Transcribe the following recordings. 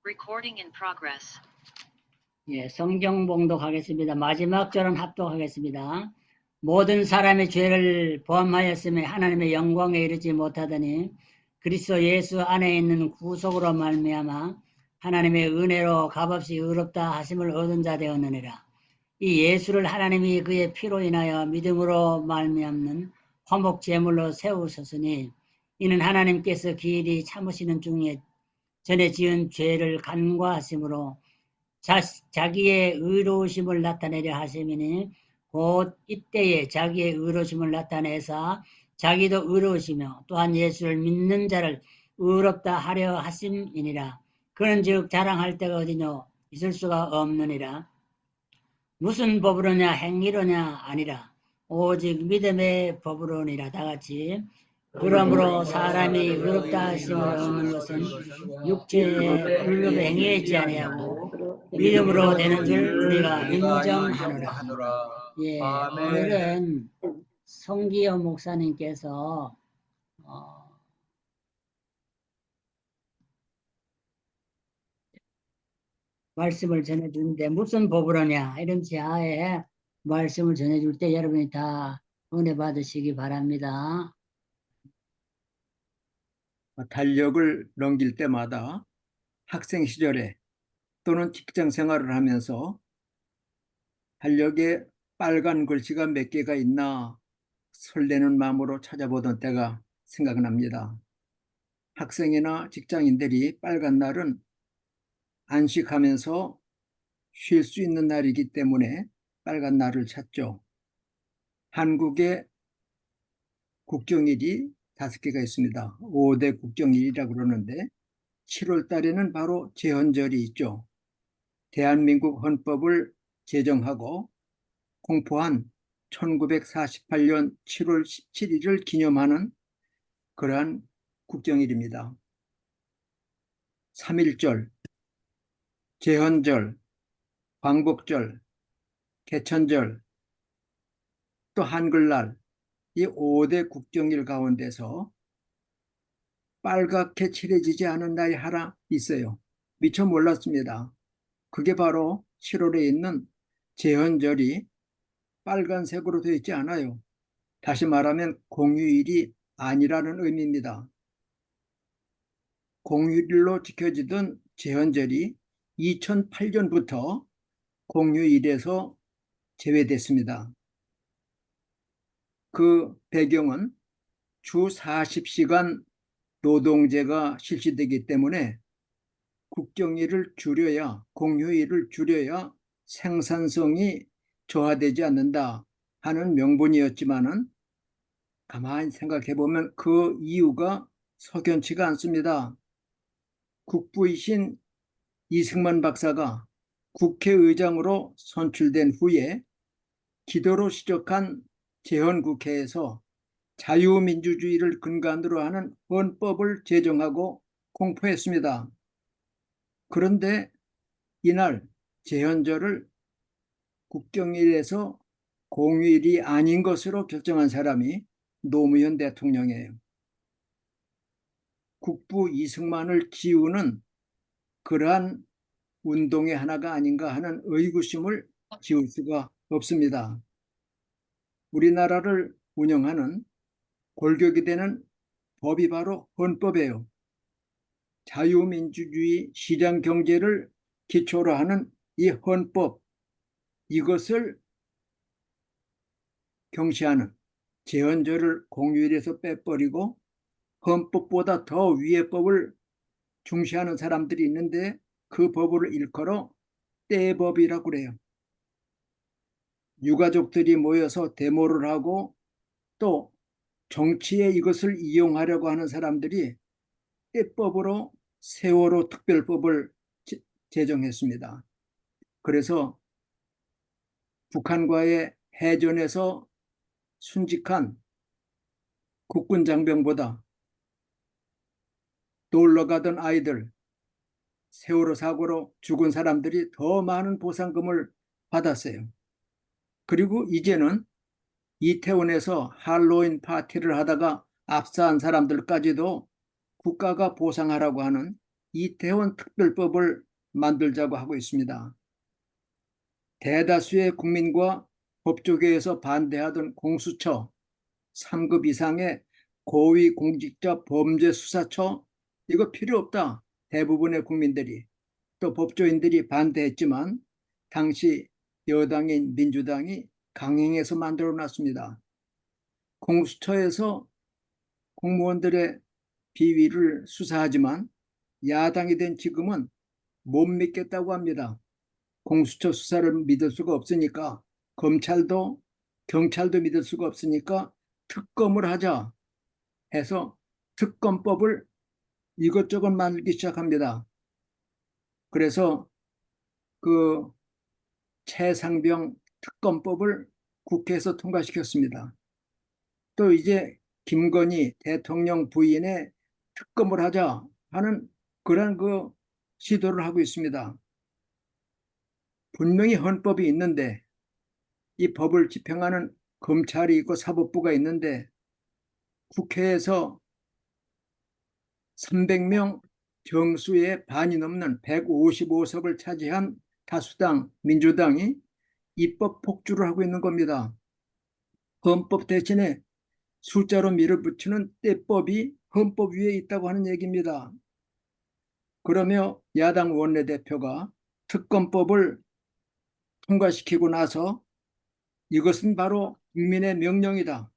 Recording in progress. 예, 성경 봉독하겠습니다. 마지막 절은 합독하겠습니다. 모든 사람의 죄를 포함하였음에 하나님의 영광에 이르지 못하더니 그리스도 예수 안에 있는 구속으로 말미암아 하나님의 은혜로 값없이 의롭다 하심을 얻은 자 되었느니라. 이 예수를 하나님이 그의 피로 인하여 믿음으로 말미암는 화목 제물로 세우셨으니 이는 하나님께서 기일이 참으시는 중에 전에 지은 죄를 간과하심으로 자기의 의로우심을 나타내려 하심이니 곧 이때에 자기의 의로우심을 나타내사 자기도 의로우시며 또한 예수를 믿는 자를 의롭다 하려 하심이니라. 그는 즉 자랑할 데가 어디뇨 있을 수가 없느니라. 무슨 법으로냐 행위로냐 아니라 오직 믿음의 법으로니라. 다같이 그러므로 사람이 의롭다 하심을 얻는 것은 육체의 율법 행위에 있지 아니하고 믿음으로 되는 줄 우리가 인정하노라. 예, 오늘은 성기여 목사님께서 말씀을 전해주는데 무슨 법으로냐 이런 지하에 말씀을 전해줄 때 여러분이 다 은혜 받으시기 바랍니다. 달력을 넘길 때마다 학생 시절에 또는 직장 생활을 하면서 달력에 빨간 글씨가 몇 개가 있나 설레는 마음으로 찾아보던 때가 생각납니다. 학생이나 직장인들이 빨간 날은 안식하면서 쉴 수 있는 날이기 때문에 빨간 날을 찾죠. 한국의 국경일이 5개가 있습니다. 5대 국경일이라고 그러는데 7월 달에는 바로 제헌절이 있죠. 대한민국 헌법을 제정하고 공포한 1948년 7월 17일을 기념하는 그러한 국경일입니다. 3.1절, 제헌절, 광복절, 개천절, 또 한글날 이 5대 국경일 가운데서 빨갛게 칠해지지 않은 날이 하나 있어요. 미처 몰랐습니다. 그게 바로 7월에 있는 제헌절이 빨간색으로 되어 있지 않아요. 다시 말하면 공휴일이 아니라는 의미입니다. 공휴일로 지켜지던 제헌절이 2008년부터 공휴일에서 제외됐습니다. 그 배경은 주 40시간 노동제가 실시되기 때문에 국경일을 줄여야, 공휴일을 줄여야 생산성이 저하되지 않는다 하는 명분이었지만은 가만히 생각해 보면 그 이유가 석연치가 않습니다. 국부이신 이승만 박사가 국회의장으로 선출된 후에 기도로 시작한 제헌국회에서 자유민주주의를 근간으로 하는 헌법을 제정하고 공포했습니다. 그런데 이날 제헌절을 국경일에서 공휴일이 아닌 것으로 결정한 사람이 노무현 대통령이에요. 국부 이승만을 기우는 그러한 운동의 하나가 아닌가 하는 의구심을 지울 수가 없습니다. 우리나라를 운영하는 골격이 되는 법이 바로 헌법이에요. 자유민주주의 시장경제를 기초로 하는 이 헌법, 이것을 경시하는 제헌절을 공휴일에서 빼버리고 헌법보다 더 위의 법을 중시하는 사람들이 있는데 그 법을 일컬어 떼법이라고 그래요. 유가족들이 모여서 데모를 하고 또 정치에 이것을 이용하려고 하는 사람들이 떼법으로 세월호 특별법을 제정했습니다. 그래서 북한과의 해전에서 순직한 국군 장병보다 놀러 가던 아이들, 세월호 사고로 죽은 사람들이 더 많은 보상금을 받았어요. 그리고 이제는 이태원에서 할로윈 파티를 하다가 압사한 사람들까지도 국가가 보상하라고 하는 이태원 특별법을 만들자고 하고 있습니다. 대다수의 국민과 법조계에서 반대하던 공수처, 3급 이상의 고위공직자 범죄수사처, 이거 필요 없다. 대부분의 국민들이, 또 법조인들이 반대했지만 당시 여당인 민주당이 강행해서 만들어 놨습니다. 공수처에서 공무원들의 비위를 수사하지만 야당이 된 지금은 못 믿겠다고 합니다. 공수처 수사를 믿을 수가 없으니까, 검찰도 경찰도 믿을 수가 없으니까 특검을 하자 해서 특검법을 이것저것 만들기 시작합니다. 그래서 그 최상병 특검법을 국회에서 통과시켰습니다. 또 이제 김건희 대통령 부인의 특검을 하자 하는 그런 그 시도를 하고 있습니다. 분명히 헌법이 있는데, 이 법을 집행하는 검찰이 있고 사법부가 있는데, 국회에서 300명 정수의 반이 넘는 155석을 차지한 다수당 민주당이 입법 폭주를 하고 있는 겁니다. 헌법 대신에 숫자로 밀어붙이는 떼법이 헌법 위에 있다고 하는 얘기입니다. 그러며 야당 원내대표가 특검법을 통과시키고 나서 이것은 바로 국민의 명령이다.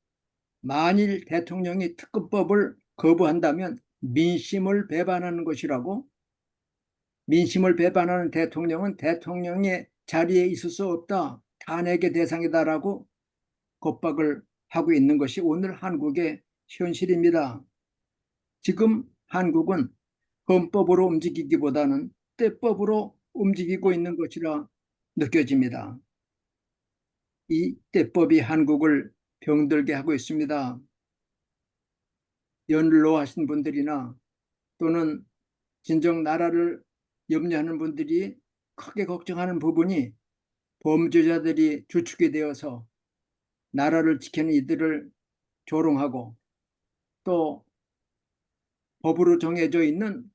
만일 대통령이 특검법을 거부한다면 민심을 배반하는 것이라고, 민심을 배반하는 대통령은 대통령의 자리에 있을 수 없다. 탄핵의 대상이다라고 겁박을 하고 있는 것이 오늘 한국의 현실입니다. 지금 한국은 헌법으로 움직이기보다는 떼법으로 움직이고 있는 것이라 느껴집니다. 이 떼법이 한국을 병들게 하고 있습니다. 연로하신 분들이나 또는 진정 나라를 염려하는 분들이 크게 걱정하는 부분이, 범죄자들이 주축이 되어서 나라를 지키는 이들을 조롱하고 또 법으로 정해져 있는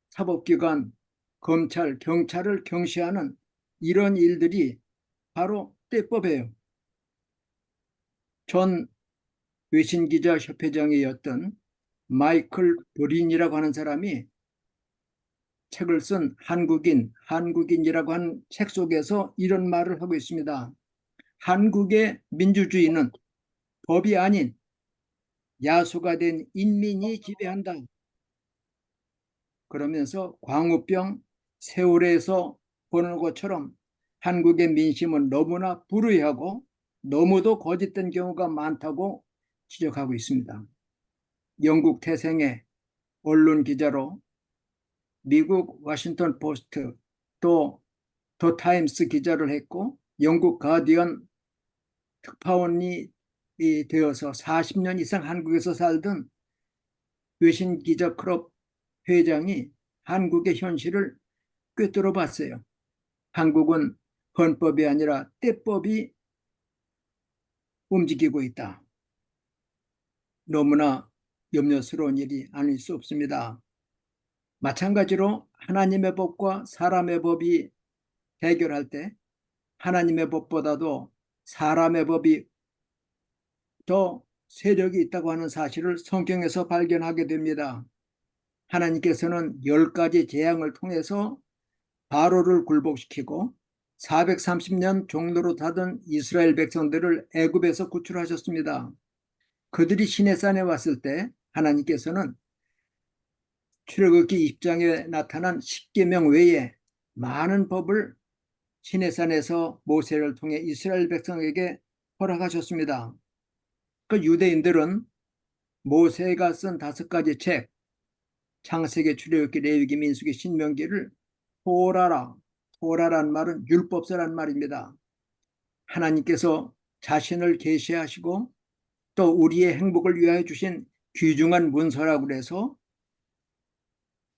사법기관, 검찰, 경찰을 경시하는 이런 일들이 바로 떼법이에요. 전 외신기자협회장이었던 마이클 브린이라고 하는 사람이 책을 쓴 한국인이라고 하는 책 속에서 이런 말을 하고 있습니다. 한국의 민주주의는 법이 아닌 야수가 된 인민이 지배한다. 그러면서 광우병, 세월에서 보는 것처럼 한국의 민심은 너무나 불의하고 너무도 거짓된 경우가 많다고 지적하고 있습니다. 영국 태생의 언론 기자로 미국 워싱턴 포스트, 또 더 타임스 기자를 했고 영국 가디언 특파원이 되어서 40년 이상 한국에서 살던 외신 기자 클럽 회장이 한국의 현실을 꿰뚫어 봤어요. 한국은 헌법이 아니라 떼법이 움직이고 있다. 너무나 염려스러운 일이 아닐 수 없습니다. 마찬가지로 하나님의 법과 사람의 법이 대결할 때 하나님의 법보다도 사람의 법이 더 세력이 있다고 하는 사실을 성경에서 발견하게 됩니다. 하나님께서는 10가지 재앙을 통해서 바로를 굴복시키고 430년 종로로 타던 이스라엘 백성들을 애굽에서 구출하셨습니다. 그들이 시내산에 왔을 때 하나님께서는 출애굽기 20장에 나타난 10계명 외에 많은 법을 시내산에서 모세를 통해 이스라엘 백성에게 허락하셨습니다. 그 유대인들은 모세가 쓴 5가지 책, 창세기, 출애굽기, 레위기, 민수기, 신명기를 토라란 말은 율법서란 말입니다. 하나님께서 자신을 계시하시고 또 우리의 행복을 위하여 주신 귀중한 문서라고 해서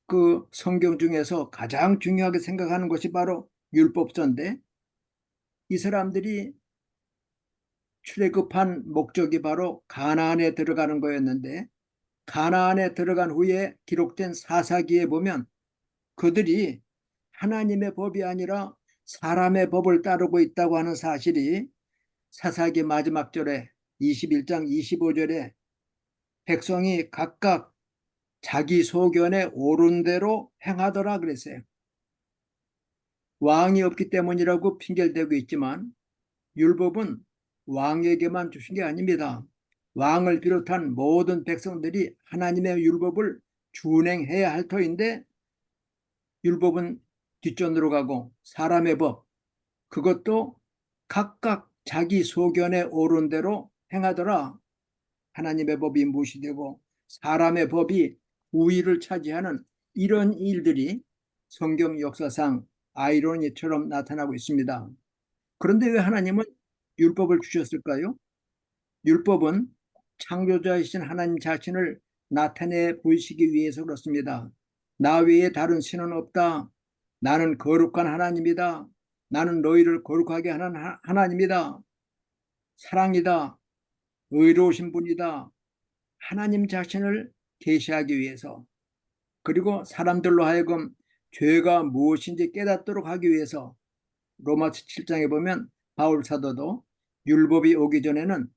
그 성경 중에서 가장 중요하게 생각하는 것이 바로 율법서인데, 이 사람들이 출애굽한 목적이 바로 가나안에 들어가는 거였는데 가나안에 들어간 후에 기록된 사사기에 보면 그들이 하나님의 법이 아니라 사람의 법을 따르고 있다고 하는 사실이 사사기 마지막 절에 21장 25절에 백성이 각각 자기 소견에 옳은 대로 행하더라 그랬어요. 왕이 없기 때문이라고 핑계를 대고 있지만 율법은 왕에게만 주신 게 아닙니다. 왕을 비롯한 모든 백성들이 하나님의 율법을 준행해야 할 터인데 율법은 뒷전으로 가고 사람의 법, 그것도 각각 자기 소견에 옳은 대로 행하더라. 하나님의 법이 무시되고 사람의 법이 우위를 차지하는 이런 일들이 성경 역사상 아이러니처럼 나타나고 있습니다. 그런데 왜 하나님은 율법을 주셨을까요? 율법은 창조자이신 하나님 자신을 나타내 보이시기 위해서 그렇습니다. 나 외에 다른 신은 없다. 나는 거룩한 하나님이다. 나는 너희를 거룩하게 하는 하나님이다. 사랑이다. 의로우신 분이다. 하나님 자신을 계시하기 위해서, 그리고 사람들로 하여금 죄가 무엇인지 깨닫도록 하기 위해서 로마서 7장에 보면 바울 사도도 율법이 오기 전에는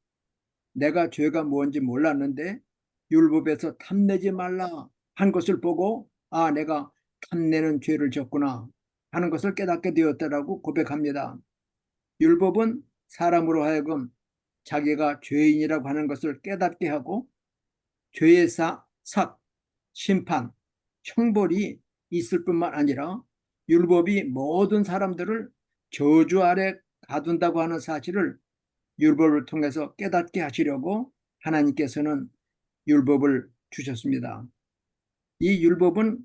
내가 죄가 뭔지 몰랐는데 율법에서 탐내지 말라 한 것을 보고 아, 내가 탐내는 죄를 졌구나 하는 것을 깨닫게 되었다라고 고백합니다. 율법은 사람으로 하여금 자기가 죄인이라고 하는 것을 깨닫게 하고 죄의 삭, 심판, 형벌이 있을 뿐만 아니라 율법이 모든 사람들을 저주 아래 가둔다고 하는 사실을 율법을 통해서 깨닫게 하시려고 하나님께서는 율법을 주셨습니다. 이 율법은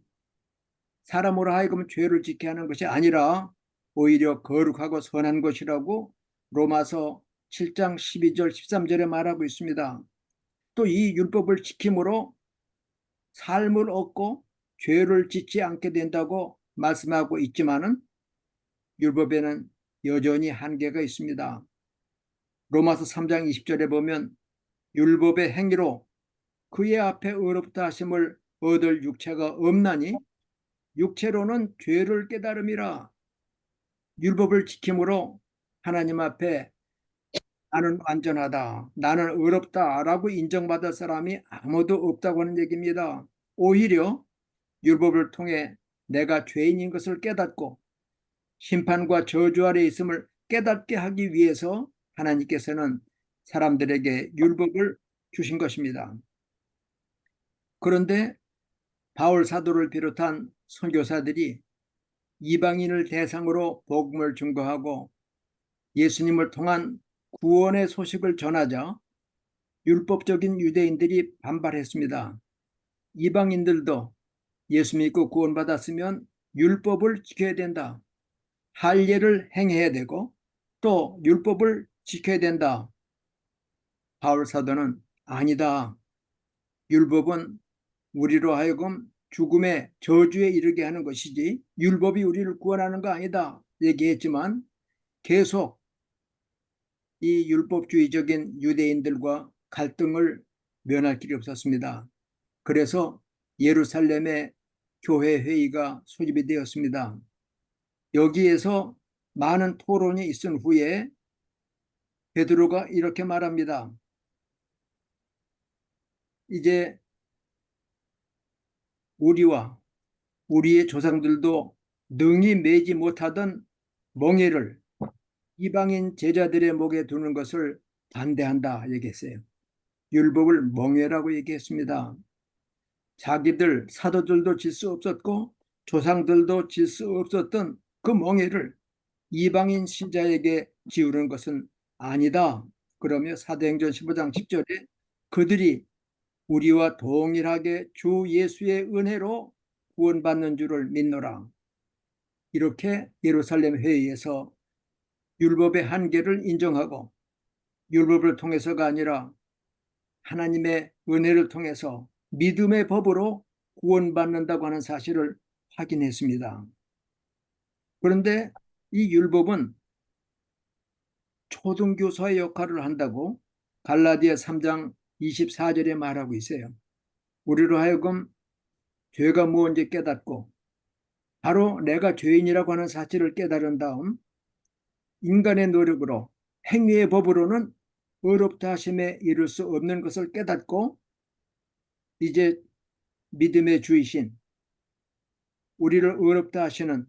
사람으로 하여금 죄를 짓게 하는 것이 아니라 오히려 거룩하고 선한 것이라고 로마서 7장 12절 13절에 말하고 있습니다. 또 이 율법을 지킴으로 삶을 얻고 죄를 짓지 않게 된다고 말씀하고 있지만은 율법에는 여전히 한계가 있습니다. 로마서 3장 20절에 보면 율법의 행위로 그의 앞에 의롭다 하심을 얻을 육체가 없나니 육체로는 죄를 깨달음이라. 율법을 지킴으로 하나님 앞에 나는 완전하다, 나는 의롭다라고 인정받을 사람이 아무도 없다고 하는 얘기입니다. 오히려 율법을 통해 내가 죄인인 것을 깨닫고 심판과 저주 아래 있음을 깨닫게 하기 위해서 하나님께서는 사람들에게 율법을 주신 것입니다. 그런데 바울 사도를 비롯한 선교사들이 이방인을 대상으로 복음을 증거하고 예수님을 통한 구원의 소식을 전하자 율법적인 유대인들이 반발했습니다. 이방인들도 예수 믿고 구원받았으면 율법을 지켜야 된다. 할례를 행해야 되고 또 율법을 지켜야 된다. 바울 사도는 아니다. 율법은 우리로 하여금 죽음의 저주에 이르게 하는 것이지 율법이 우리를 구원하는 거 아니다 얘기했지만 계속 이 율법주의적인 유대인들과 갈등을 면할 길이 없었습니다. 그래서 예루살렘의 교회 회의가 소집이 되었습니다. 여기에서 많은 토론이 있은 후에 베드로가 이렇게 말합니다. 이제 우리와 우리의 조상들도 능히 매지 못하던 멍에를 이방인 제자들의 목에 두는 것을 반대한다 얘기했어요. 율법을 멍에라고 얘기했습니다. 자기들 사도들도 질 수 없었고 조상들도 질 수 없었던 그 멍에를 이방인 신자에게 지우는 것은 아니다. 그러며 사도행전 15장 10절에 그들이 우리와 동일하게 주 예수의 은혜로 구원받는 줄을 믿노라. 이렇게 예루살렘 회의에서 율법의 한계를 인정하고 율법을 통해서가 아니라 하나님의 은혜를 통해서 믿음의 법으로 구원받는다고 하는 사실을 확인했습니다. 그런데 이 율법은 초등교사의 역할을 한다고 갈라디아 3장 24절에 말하고 있어요. 우리로 하여금 죄가 무엇인지 깨닫고 바로 내가 죄인이라고 하는 사실을 깨달은 다음 인간의 노력으로 행위의 법으로는 의롭다 하심에 이를 수 없는 것을 깨닫고 이제 믿음의 주이신 우리를 의롭다 하시는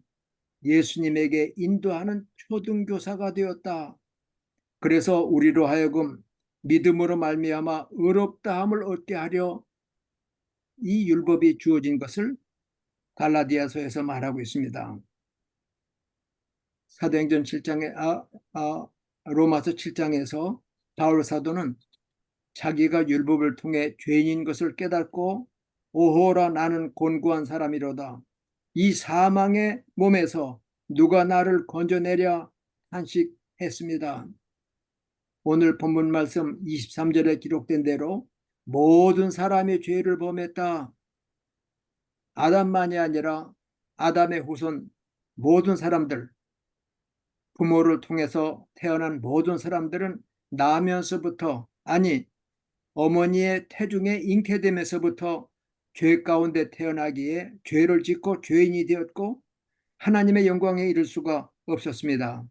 예수님에게 인도하는 초등교사가 되었다. 그래서 우리로 하여금 믿음으로 말미암아 의롭다함을 얻게 하려 이 율법이 주어진 것을 갈라디아서에서 말하고 있습니다. 사도행전 7장에 로마서 7장에서 바울 사도는 자기가 율법을 통해 죄인인 것을 깨닫고 오호라 나는 곤고한 사람이로다. 이 사망의 몸에서 누가 나를 건져내랴 탄식했습니다. 오늘 본문 말씀 23절에 기록된 대로 모든 사람이 죄를 범했다. 아담만이 아니라 아담의 후손 모든 사람들, 부모를 통해서 태어난 모든 사람들은 나면서부터 아니 어머니의 태중에 잉태됨에서부터 죄 가운데 태어나기에 죄를 짓고 죄인이 되었고 하나님의 영광에 이를 수가 없었습니다.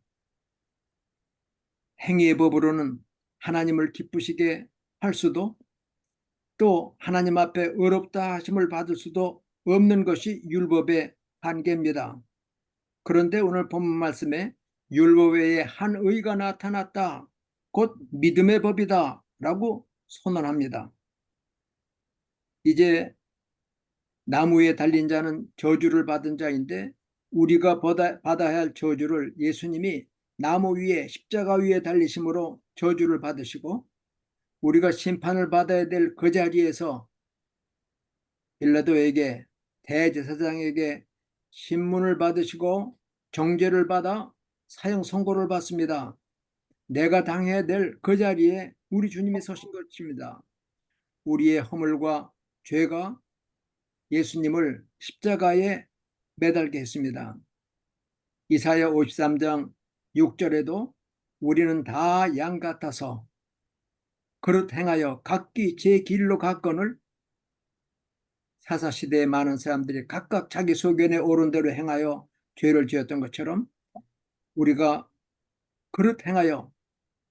행위의 법으로는 하나님을 기쁘시게 할 수도 또 하나님 앞에 의롭다 하심을 받을 수도 없는 것이 율법의 한계입니다. 그런데 오늘 본문 말씀에 율법 외에 한 의가 나타났다. 곧 믿음의 법이다. 라고 선언합니다. 이제 나무 위에 달린 자는 저주를 받은 자인데 우리가 받아야 할 저주를 예수님이 나무 위에 십자가 위에 달리심으로 저주를 받으시고 우리가 심판을 받아야 될 그 자리에서 빌라도에게 대제사장에게 신문을 받으시고 정죄를 받아 사형 선고를 받습니다. 내가 당해야 될 그 자리에 우리 주님이 서신 것입니다. 우리의 허물과 죄가 예수님을 십자가에 매달게 했습니다. 이사야 53장 6절에도 우리는 다 양 같아서 그릇 행하여 각기 제 길로 갔거늘 사사시대의 많은 사람들이 각각 자기 소견에 옳은 대로 행하여 죄를 지었던 것처럼 우리가 그릇 행하여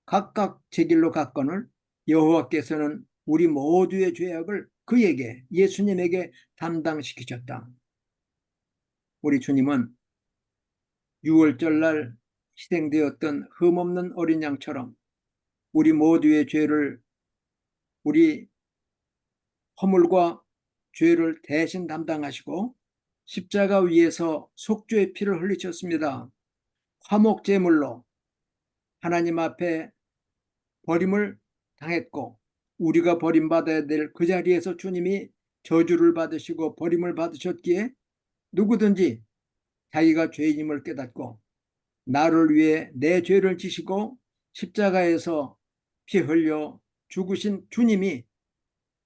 각각 제 길로 갔거늘 여호와께서는 우리 모두의 죄악을 그에게 예수님에게 담당시키셨다. 우리 주님은 6월절 날 희생되었던 흠없는 어린 양처럼 우리 모두의 죄를 우리 허물과 죄를 대신 담당하시고 십자가 위에서 속죄의 피를 흘리셨습니다. 화목제물로 하나님 앞에 버림을 당했고 우리가 버림받아야 될 그 자리에서 주님이 저주를 받으시고 버림을 받으셨기에 누구든지 자기가 죄인임을 깨닫고 나를 위해 내 죄를 지시고 십자가에서 피 흘려 죽으신 주님이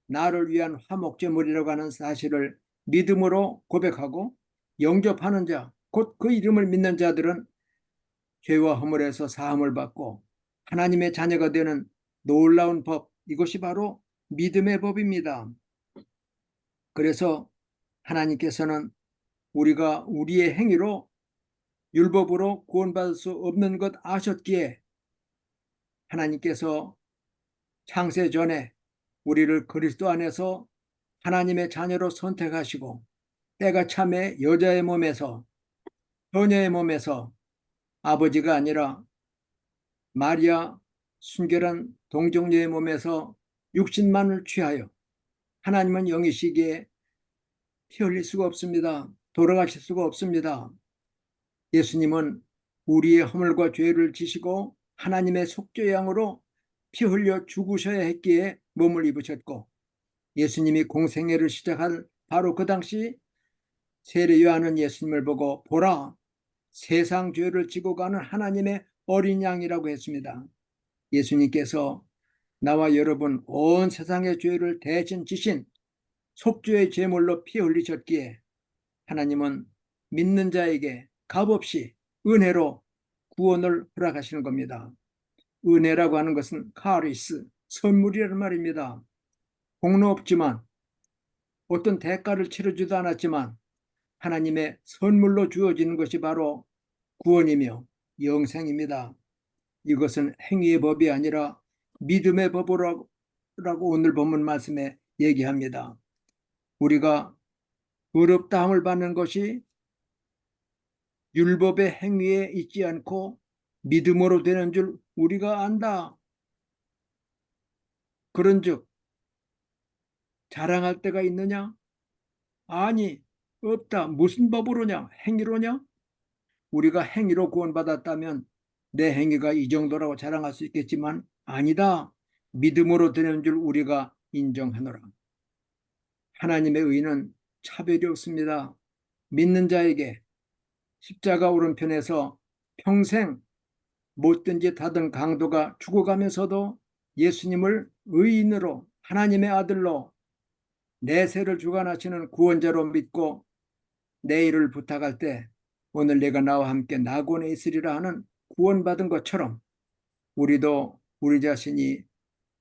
나를 위한 화목제물이라고 하는 사실을 믿음으로 고백하고 영접하는 자, 곧 그 이름을 믿는 자들은 죄와 허물에서 사함을 받고 하나님의 자녀가 되는 놀라운 법, 이것이 바로 믿음의 법입니다. 그래서 하나님께서는 우리가 우리의 행위로 율법으로 구원받을 수 없는 것 아셨기에 하나님께서 창세 전에 우리를 그리스도 안에서 하나님의 자녀로 선택하시고 때가 참에 여자의 몸에서 처녀의 몸에서 아버지가 아니라 마리아 순결한 동정녀의 몸에서 육신만을 취하여 하나님은 영이시기에 피 흘릴 수가 없습니다. 돌아가실 수가 없습니다. 예수님은 우리의 허물과 죄를 지시고 하나님의 속죄양으로 피 흘려 죽으셔야 했기에 몸을 입으셨고 예수님이 공생애를 시작할 바로 그 당시 세례 요한은 예수님을 보고 보라 세상 죄를 지고 가는 하나님의 어린 양이라고 했습니다. 예수님께서 나와 여러분 온 세상의 죄를 대신 지신 속죄의 제물로 피 흘리셨기에 하나님은 믿는 자에게 값없이 은혜로 구원을 허락하시는 겁니다. 은혜라고 하는 것은 카리스, 선물이라는 말입니다. 공로 없지만 어떤 대가를 치르지도 않았지만 하나님의 선물로 주어지는 것이 바로 구원이며 영생입니다. 이것은 행위의 법이 아니라 믿음의 법이라고 오늘 본문 말씀에 얘기합니다. 우리가 의롭다함을 받는 것이 율법의 행위에 있지 않고 믿음으로 되는 줄 우리가 안다. 그런즉 자랑할 때가 있느냐? 아니, 없다. 무슨 법으로냐? 행위로냐? 우리가 행위로 구원받았다면 내 행위가 이 정도라고 자랑할 수 있겠지만 아니다. 믿음으로 되는 줄 우리가 인정하노라. 하나님의 의는 차별이 없습니다. 믿는 자에게 십자가 오른편에서 평생 못된 짓 하던 강도가 죽어가면서도 예수님을 의인으로 하나님의 아들로 내세를 주관하시는 구원자로 믿고 내일을 부탁할 때 오늘 내가 나와 함께 낙원에 있으리라 하는 구원받은 것처럼 우리도 우리 자신이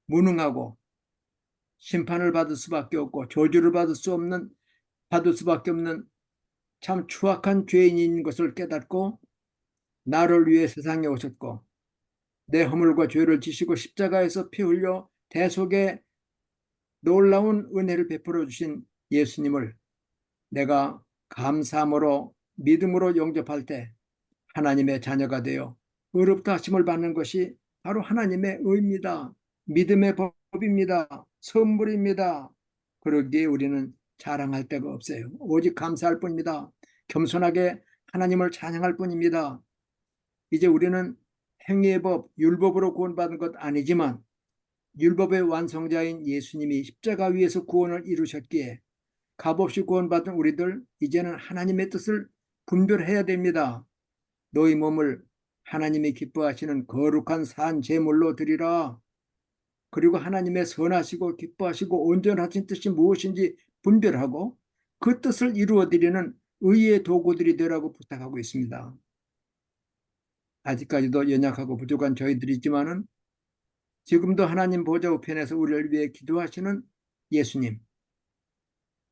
무능하고 심판을 받을 수밖에 없고 저주를 받을 수밖에 없는 참 추악한 죄인인 것을 깨닫고 나를 위해 세상에 오셨고 내 허물과 죄를 지시고 십자가에서 피 흘려 대속의 놀라운 은혜를 베풀어 주신 예수님을 내가 감사함으로 믿음으로 영접할 때 하나님의 자녀가 되어 의롭다 하심을 받는 것이 바로 하나님의 의입니다. 믿음의 법입니다. 선물입니다. 그러기에 우리는 자랑할 데가 없어요. 오직 감사할 뿐입니다. 겸손하게 하나님을 찬양할 뿐입니다. 이제 우리는 행위의 법, 율법으로 구원받은 것 아니지만 율법의 완성자인 예수님이 십자가 위에서 구원을 이루셨기에 값없이 구원받은 우리들 이제는 하나님의 뜻을 분별해야 됩니다. 너희 몸을 하나님이 기뻐하시는 거룩한 산 제물로 드리라. 그리고 하나님의 선하시고 기뻐하시고 온전하신 뜻이 무엇인지 분별하고 그 뜻을 이루어 드리는 의의 도구들이 되라고 부탁하고 있습니다. 아직까지도 연약하고 부족한 저희들이지만은 지금도 하나님 보좌 우편에서 우리를 위해 기도하시는 예수님,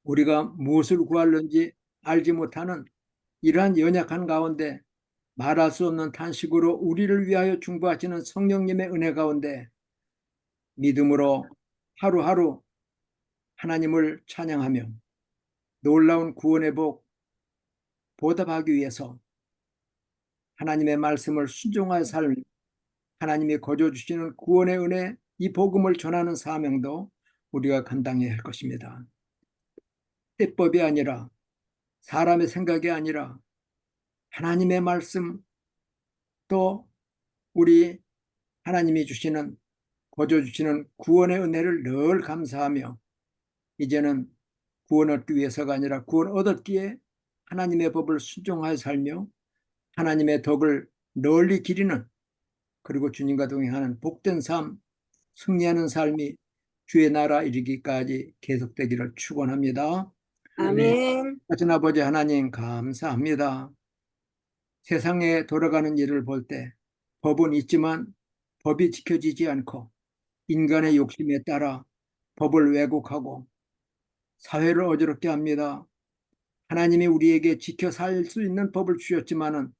우리가 무엇을 구하는지 알지 못하는 이러한 연약한 가운데 말할 수 없는 탄식으로 우리를 위하여 중보하시는 성령님의 은혜 가운데 믿음으로 하루하루 하나님을 찬양하며 놀라운 구원의 복 보답하기 위해서 하나님의 말씀을 순종하여 삶, 하나님이 거저 주시는 구원의 은혜, 이 복음을 전하는 사명도 우리가 감당해야 할 것입니다. 때법이 아니라 사람의 생각이 아니라 하나님의 말씀, 또 우리 하나님이 주시는 거저 주시는 구원의 은혜를 늘 감사하며 이제는 구원 얻기 위해서가 아니라 구원 얻었기에 하나님의 법을 순종하여 살며 하나님의 덕을 널리 기리는, 그리고 주님과 동행하는 복된 삶, 승리하는 삶이 주의 나라 이르기까지 계속되기를 축원합니다. 아멘. 하신 아버지 하나님 감사합니다. 세상에 돌아가는 일을 볼 때 법은 있지만 법이 지켜지지 않고 인간의 욕심에 따라 법을 왜곡하고 사회를 어지럽게 합니다. 하나님이 우리에게 지켜 살 수 있는 법을 주셨지만은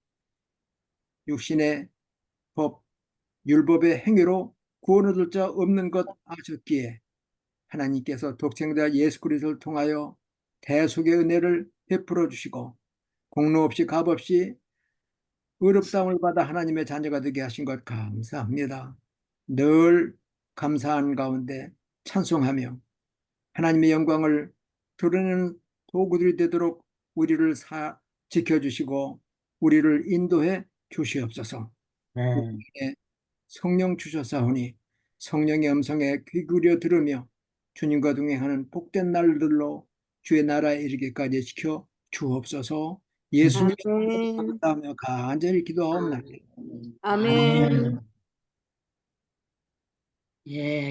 육신의 법, 율법의 행위로 구원 얻을 자 없는 것 아셨기에 하나님께서 독생자 예수 그리스도를 통하여 대속의 은혜를 베풀어 주시고 공로 없이 값 없이 의롭다함을 받아 하나님의 자녀가 되게 하신 것 감사합니다. 늘 감사한 가운데 찬송하며 하나님의 영광을 드러내는 도구들이 되도록 우리를 지켜주시고 우리를 인도해 주시옵소서. 우리에게 성령 주셨사오니 성령의 음성에 귀 기울여 들으며 주님과 동행하는 복된 날들로 주의 나라에 이르기까지 지켜 주옵소서. 예수님의 이름으로 아멘. 감사하며 간절히 기도하옵나이다. 아멘. 예.